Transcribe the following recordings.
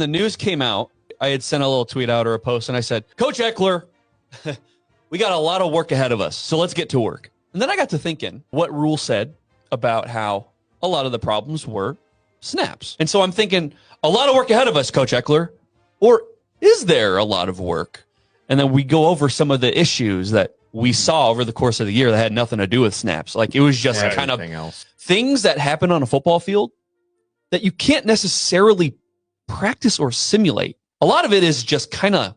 The news came out. I had sent a little tweet out or a post, and I said, Coach Ekeler, we got a lot of work ahead of us, so let's get to work. And then I got to thinking what Rule said about how a lot of the problems were snaps. And so I'm thinking, a lot of work ahead of us, Coach Ekeler, or is there a lot of work? And then we go over some of the issues that we saw over the course of the year that had nothing to do with snaps. Like it was just kind of things that happen on a football field that you can't necessarily practice or simulate. A lot of it is just kind of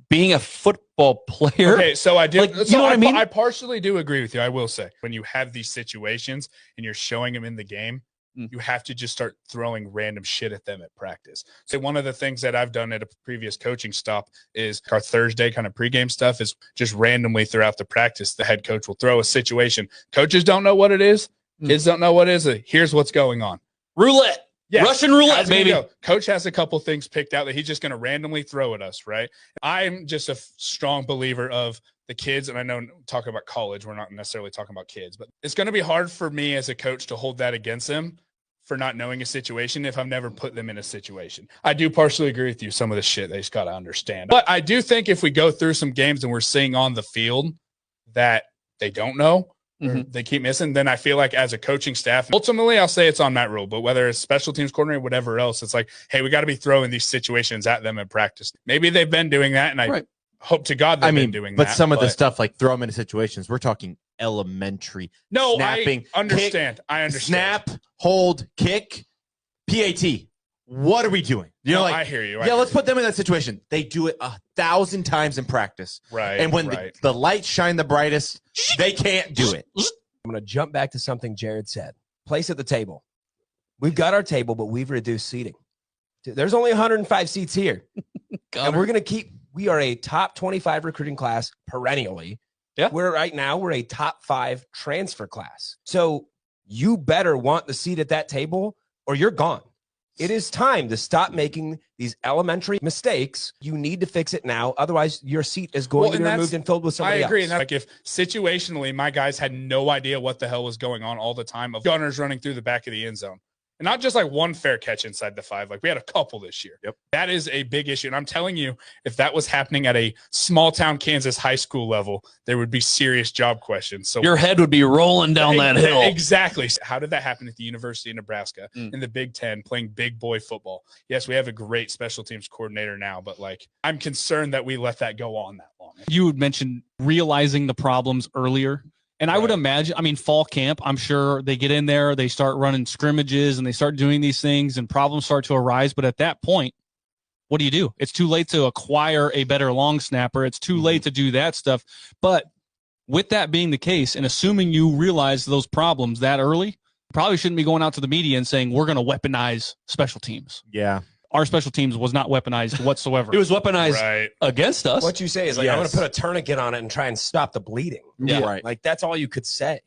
being a football player. Okay, so I do. Like, you know what I mean? I partially do agree with you. I will say, when you have these situations and you're showing them in the game, you have to just start throwing random shit at them at practice. So one of the things that I've done at a previous coaching stop is our Thursday kind of pregame stuff is just randomly throughout the practice, the head coach will throw a situation. Coaches don't know what it is. Kids don't know what it is. Here's what's going on. Roulette. Yes. Russian roulette, baby. Coach has a couple things picked out that he's just going to randomly throw at us, right? I'm just a strong believer of the kids, and I know talking about college, we're not necessarily talking about kids, but it's going to be hard for me as a coach to hold that against them for not knowing a situation if I've never put them in a situation. I do partially agree with you. Some of the shit they just got to understand. But I do think if we go through some games and we're seeing on the field that they don't know, or they keep missing, then I feel like as a coaching staff, ultimately I'll say it's on Matt Rule, but whether it's special teams coordinator, whatever else, it's like, hey, we got to be throwing these situations at them in practice. Maybe they've been doing that, and I hope to God they've been doing that. But some of the stuff like throw them into situations, we're talking elementary. No, snapping, I understand. Kick, I understand. Snap, hold, kick, PAT. What are we doing? You know, like, I hear you. Let's put them in that situation. They do it 1,000 times in practice. Right. And when the lights shine the brightest, they can't do it. I'm going to jump back to something Jared said. Place at the table. We've got our table, but we've reduced seating. There's only 105 seats here. And we're going to we are a top 25 recruiting class perennially. Yeah. We're a top 5 transfer class. So you better want the seat at that table or you're gone. It is time to stop making these elementary mistakes. You need to fix it now. Otherwise, your seat is going to be removed and filled with somebody else. I agree. And like if situationally, my guys had no idea what the hell was going on all the time of gunners running through the back of the end zone. And not just like one fair catch inside the 5. Like we had a couple this year. Yep. That is a big issue. And I'm telling you, if that was happening at a small town Kansas high school level, there would be serious job questions. So your head would be rolling down that hill. Exactly. How did that happen at the University of Nebraska in the Big Ten playing big boy football? Yes, we have a great special teams coordinator now, but like I'm concerned that we let that go on that long. You had mentioned realizing the problems earlier. And I would imagine, fall camp, I'm sure they get in there, they start running scrimmages and they start doing these things and problems start to arise. But at that point, what do? It's too late to acquire a better long snapper. It's too late to do that stuff. But with that being the case, and assuming you realize those problems that early, you probably shouldn't be going out to the media and saying, we're going to weaponize special teams. Yeah. Our special teams was not weaponized whatsoever. It was weaponized against us. What you say is like, I'm going to put a tourniquet on it and try and stop the bleeding. Yeah. Right. Like that's all you could say.